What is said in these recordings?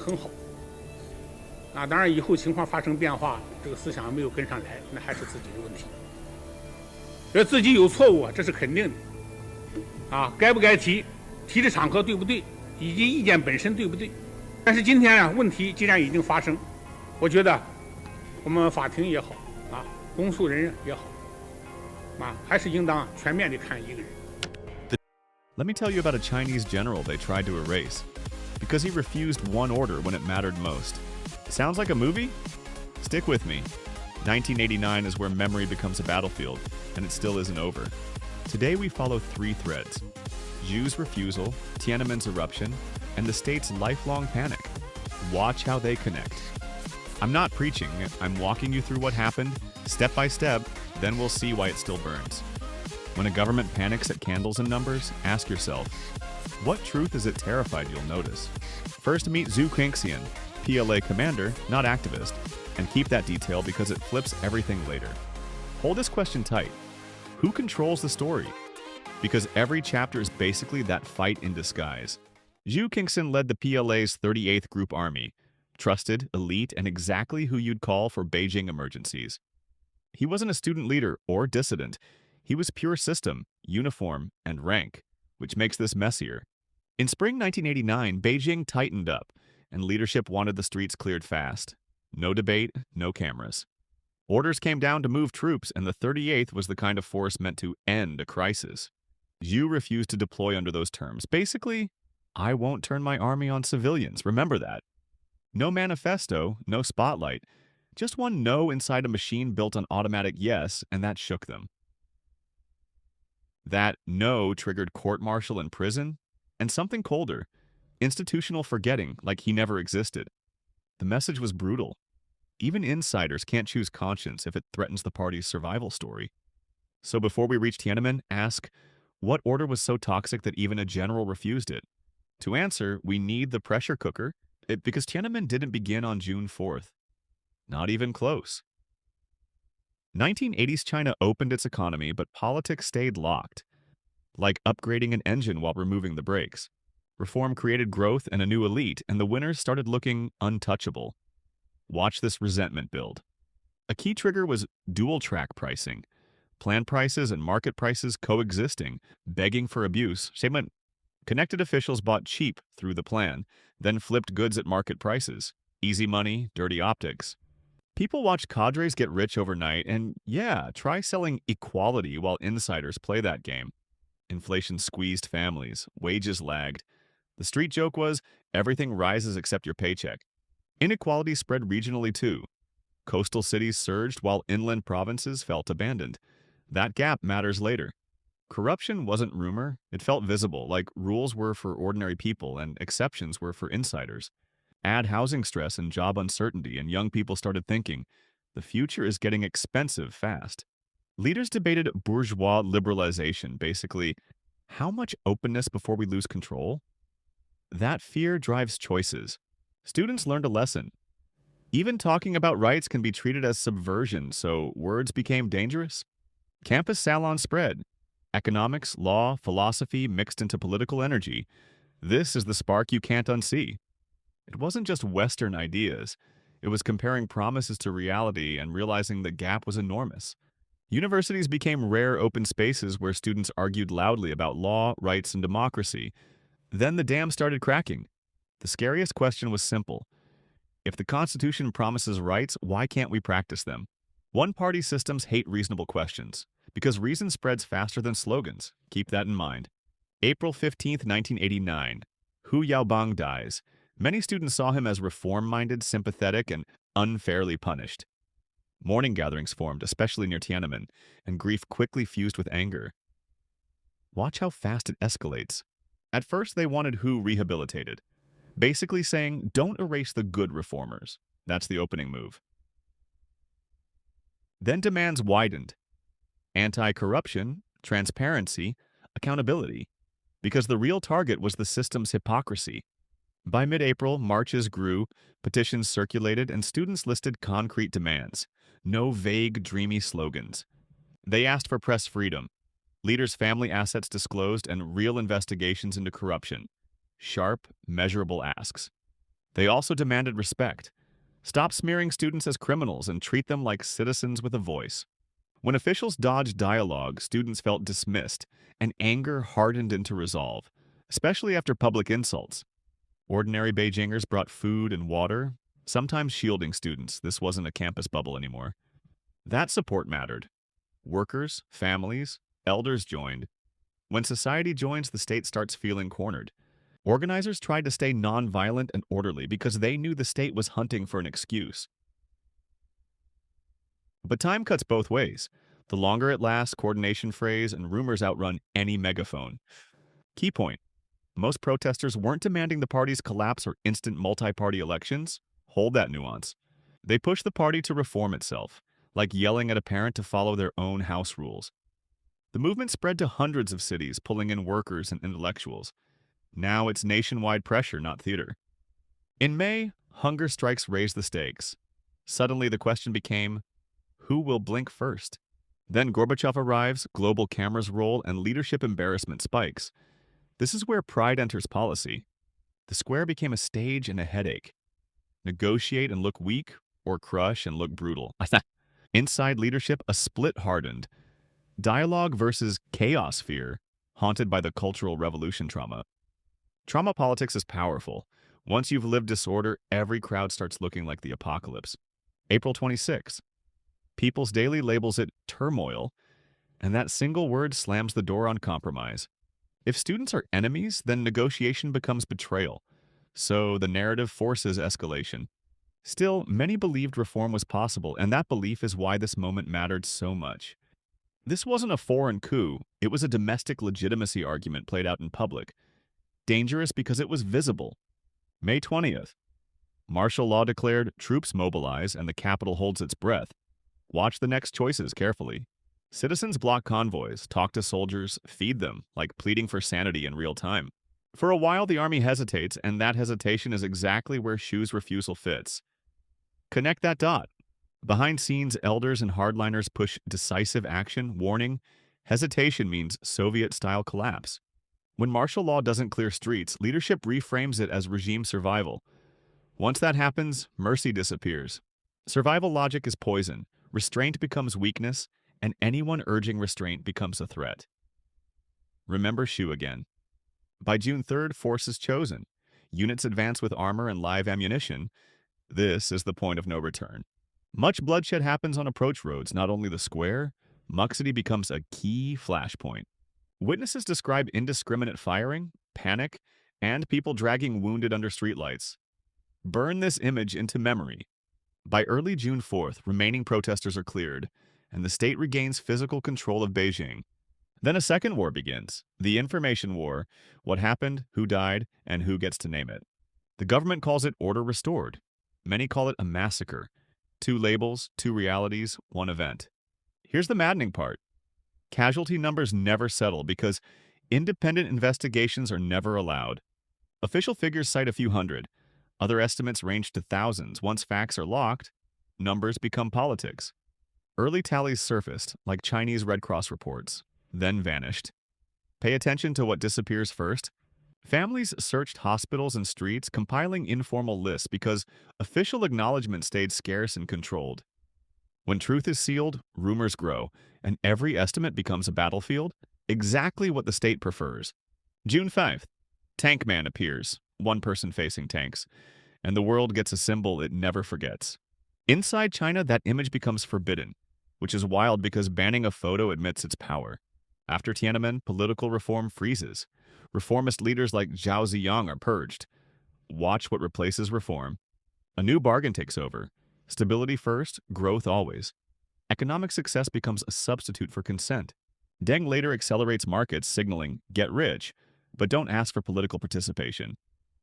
很好。当然以后情况发生变化，这个思想没有跟上来，那还是自己的问题。觉得自己有错误，这是肯定的。该不该提，提的场合对不对，以及意见本身对不对。但是今天问题既然已经发生，我觉得我们法庭也好，公诉人也好，还是应当全面地看一个人。Let me tell you about a Chinese general they tried to erase because he refused one order when it mattered most. Sounds like a movie? Stick with me. 1989 is where memory becomes a battlefield, and it still isn't over. Today we follow three threads: Xu's refusal, Tiananmen's eruption, and the state's lifelong panic. Watch how they connect. I'm not preaching, I'm walking you through what happened, step by step, then we'll see why it still burns. When a government panics at candles and numbers, ask yourself, what truth is it terrified you'll notice? First meet Xu Qinxian, PLA commander, not activist, and keep that detail because it flips everything later. Hold this question tight. Who controls the story? Because every chapter is basically that fight in disguise. Xu Qinxian led the PLA's 38th Group Army, trusted, elite, and exactly who you'd call for Beijing emergencies. He wasn't a student leader or dissident. He was pure system, uniform, and rank, which makes this messier. In spring 1989, Beijing tightened up, and leadership wanted the streets cleared fast. No debate, no cameras. Orders came down to move troops, and the 38th was the kind of force meant to end a crisis. Xu refused to deploy under those terms. Basically, I won't turn my army on civilians. Remember that. No manifesto, no spotlight. Just one no inside a machine built on automatic yes, and that shook them. That no triggered court-martial and prison, and something colder, institutional forgetting like he never existed. The message was brutal. Even insiders can't choose conscience if it threatens the party's survival story. So before we reach Tiananmen, ask, what order was so toxic that even a general refused it? To answer, we need the pressure cooker, because Tiananmen didn't begin on June 4th. Not even close. 1980s China opened its economy, but politics stayed locked. Like upgrading an engine while removing the brakes. Reform created growth and a new elite, and the winners started looking untouchable. Watch this resentment build. A key trigger was dual-track pricing. Plan prices and market prices coexisting, begging for abuse. Connected officials bought cheap through the plan, then flipped goods at market prices. Easy money, dirty optics. People watch cadres get rich overnight, and yeah, try selling equality while insiders play that game. Inflation squeezed families, wages lagged. The street joke was, everything rises except your paycheck. Inequality spread regionally too. Coastal cities surged while inland provinces felt abandoned. That gap matters later. Corruption wasn't rumor, it felt visible, like rules were for ordinary people and exceptions were for insiders. Add housing stress and job uncertainty, and young people started thinking, the future is getting expensive fast. Leaders debated bourgeois liberalization, basically, how much openness before we lose control? That fear drives choices. Students learned a lesson. Even talking about rights can be treated as subversion, so words became dangerous. Campus salons spread. Economics, law, philosophy mixed into political energy. This is the spark you can't unsee. It wasn't just Western ideas. It was comparing promises to reality and realizing the gap was enormous. Universities became rare open spaces where students argued loudly about law, rights, and democracy. Then the dam started cracking. The scariest question was simple. If the Constitution promises rights, why can't we practice them? One-party systems hate reasonable questions, because reason spreads faster than slogans. Keep that in mind. April 15, 1989. Hu Yaobang dies. Many students saw him as reform-minded, sympathetic, and unfairly punished. Mourning gatherings formed, especially near Tiananmen, and grief quickly fused with anger. Watch how fast it escalates. At first, they wanted Hu rehabilitated, basically saying, don't erase the good reformers. That's the opening move. Then demands widened. Anti-corruption, transparency, accountability, because the real target was the system's hypocrisy. By mid-April, marches grew, petitions circulated, and students listed concrete demands. No vague, dreamy slogans. They asked for press freedom, leaders' family assets disclosed, and real investigations into corruption. Sharp, measurable asks. They also demanded respect. Stop smearing students as criminals and treat them like citizens with a voice. When officials dodged dialogue, students felt dismissed, and anger hardened into resolve, especially after public insults. Ordinary Beijingers brought food and water, sometimes shielding students. This wasn't a campus bubble anymore. That support mattered. Workers, families, elders joined. When society joins, the state starts feeling cornered. Organizers tried to stay nonviolent and orderly because they knew the state was hunting for an excuse. But time cuts both ways. The longer it lasts, coordination frays and rumors outrun any megaphone. Key point: most protesters weren't demanding the party's collapse or instant multi-party elections. Hold that nuance. They pushed the party to reform itself, like yelling at a parent to follow their own house rules. The movement spread to hundreds of cities, pulling in workers and intellectuals. Now it's nationwide pressure, not theater. In May, hunger strikes raised the stakes. Suddenly the question became, who will blink first? Then Gorbachev arrives, global cameras roll, and leadership embarrassment spikes. This is where pride enters policy. The square became a stage and a headache. Negotiate and look weak, or crush and look brutal. Inside leadership, a split hardened. Dialogue versus chaos fear, haunted by the Cultural Revolution trauma. Trauma politics is powerful. Once you've lived disorder, every crowd starts looking like the apocalypse. April 26. People's Daily labels it turmoil, and that single word slams the door on compromise. If students are enemies, then negotiation becomes betrayal. So the narrative forces escalation. Still, many believed reform was possible, and that belief is why this moment mattered so much. This wasn't a foreign coup, it was a domestic legitimacy argument played out in public. Dangerous because it was visible. May 20th. Martial law declared, troops mobilize, and the capital holds its breath. Watch the next choices carefully. Citizens block convoys, talk to soldiers, feed them, like pleading for sanity in real time. For a while, the army hesitates, and that hesitation is exactly where Xu's refusal fits. Connect that dot. Behind scenes, elders and hardliners push decisive action, warning, hesitation means Soviet-style collapse. When martial law doesn't clear streets, leadership reframes it as regime survival. Once that happens, mercy disappears. Survival logic is poison. Restraint becomes weakness, and anyone urging restraint becomes a threat. Remember Xu again. By June 3rd, force is chosen. Units advance with armor and live ammunition. This is the point of no return. Much bloodshed happens on approach roads, not only the square. Muxidi becomes a key flashpoint. Witnesses describe indiscriminate firing, panic, and people dragging wounded under streetlights. Burn this image into memory. By early June 4th, remaining protesters are cleared, and the state regains physical control of Beijing. Then a second war begins, the information war, what happened, who died, and who gets to name it. The government calls it order restored. Many call it a massacre. 2 labels, 2 realities, 1 event. Here's the maddening part. Casualty numbers never settle because independent investigations are never allowed. Official figures cite a few hundred. Other estimates range to thousands. Once facts are locked, numbers become politics. Early tallies surfaced, like Chinese Red Cross reports, then vanished. Pay attention to what disappears first. Families searched hospitals and streets, compiling informal lists because official acknowledgement stayed scarce and controlled. When truth is sealed, rumors grow, and every estimate becomes a battlefield, exactly what the state prefers. June 5th, Tank Man appears, one person facing tanks, and the world gets a symbol it never forgets. Inside China, that image becomes forbidden, which is wild because banning a photo admits its power. After Tiananmen, political reform freezes. Reformist leaders like Zhao Ziyang are purged. Watch what replaces reform. A new bargain takes over. Stability first, growth always. Economic success becomes a substitute for consent. Deng later accelerates markets, signaling, get rich, but don't ask for political participation.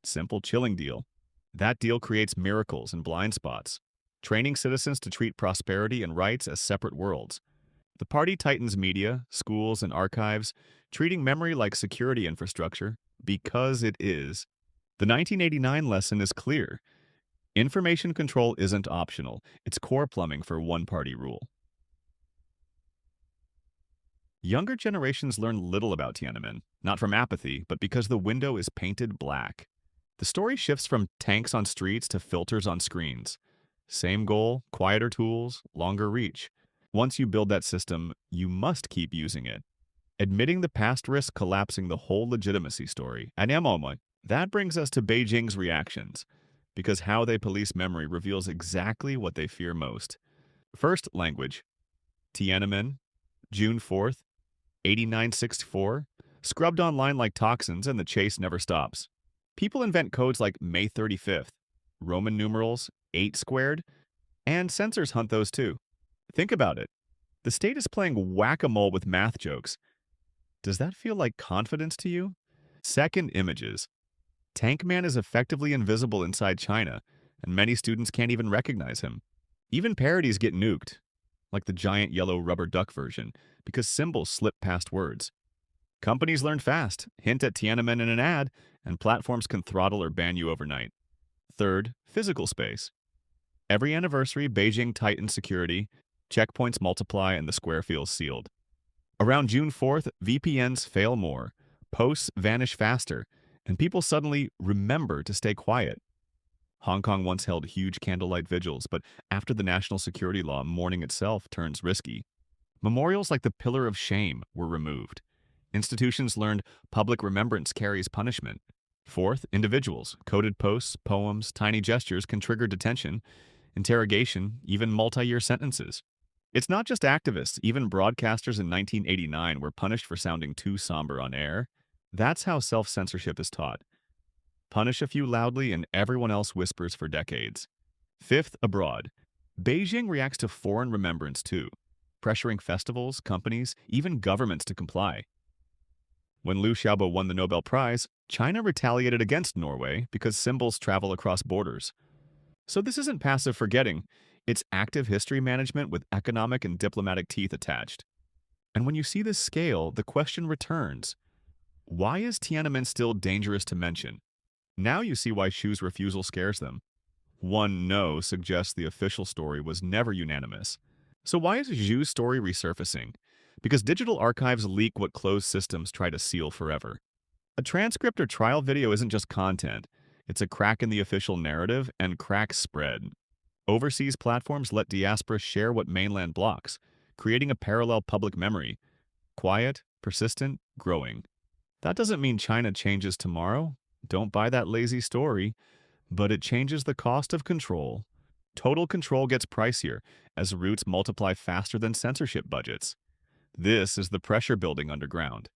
Simple chilling deal. That deal creates miracles and blind spots, training citizens to treat prosperity and rights as separate worlds. The party tightens media, schools, and archives, treating memory like security infrastructure, because it is. The 1989 lesson is clear. Information control isn't optional. It's core plumbing for one-party rule. Younger generations learn little about Tiananmen, not from apathy, but because the window is painted black. The story shifts from tanks on streets to filters on screens. Same goal, quieter tools, longer reach. Once you build that system, you must keep using it. Admitting the past risk collapsing the whole legitimacy story. That brings us to Beijing's reactions, because how they police memory reveals exactly what they fear most. First, language. Tiananmen, June 4th, 8964, scrubbed online like toxins and the chase never stops. People invent codes like May 35th, Roman numerals, 8 squared, and censors hunt those too. Think about it. The state is playing whack-a-mole with math jokes. Does that feel like confidence to you? Second, images. Tank Man is effectively invisible inside China, and many students can't even recognize him. Even parodies get nuked, like the giant yellow rubber duck version, because symbols slip past words. Companies learn fast, hint at Tiananmen in an ad, and platforms can throttle or ban you overnight. Third, physical space. Every anniversary, Beijing tightens security, checkpoints multiply, and the square feels sealed. Around June 4th, VPNs fail more, posts vanish faster, and people suddenly remember to stay quiet. Hong Kong once held huge candlelight vigils, but after the national security law, mourning itself turns risky. Memorials like the Pillar of Shame were removed. Institutions learned public remembrance carries punishment. Fourth, individuals. Coded posts, poems, tiny gestures can trigger detention, interrogation, even multi-year sentences. It's not just activists, even broadcasters in 1989 were punished for sounding too somber on air. That's how self-censorship is taught. Punish a few loudly and everyone else whispers for decades. Fifth, abroad. Beijing reacts to foreign remembrance too, pressuring festivals, companies, even governments to comply. When Liu Xiaobo won the Nobel Prize, China retaliated against Norway because symbols travel across borders. So this isn't passive forgetting, it's active history management with economic and diplomatic teeth attached. And when you see this scale, the question returns. Why is Tiananmen still dangerous to mention? Now you see why Xu's refusal scares them. One no suggests the official story was never unanimous. So why is Xu's story resurfacing? Because digital archives leak what closed systems try to seal forever. A transcript or trial video isn't just content. It's a crack in the official narrative, and cracks spread. Overseas platforms let diaspora share what mainland blocks, creating a parallel public memory. Quiet, persistent, growing. That doesn't mean China changes tomorrow. Don't buy that lazy story. But it changes the cost of control. Total control gets pricier as roots multiply faster than censorship budgets. This is the pressure building underground.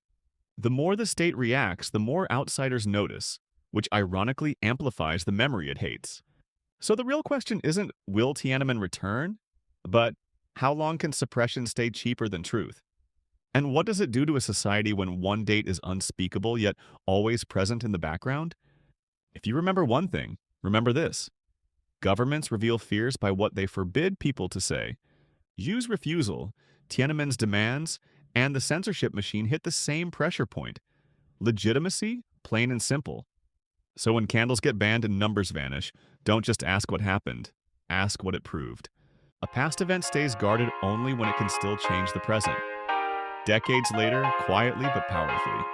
The more the state reacts, the more outsiders notice, which ironically amplifies the memory it hates. So the real question isn't, will Tiananmen return? But how long can suppression stay cheaper than truth? And what does it do to a society when one date is unspeakable yet always present in the background? If you remember one thing, remember this. Governments reveal fears by what they forbid people to say. Xu's refusal, Tiananmen's demands, and the censorship machine hit the same pressure point. Legitimacy, plain and simple. So when candles get banned and numbers vanish, don't just ask what happened, ask what it proved. A past event stays guarded only when it can still change the present. Decades later, quietly but powerfully.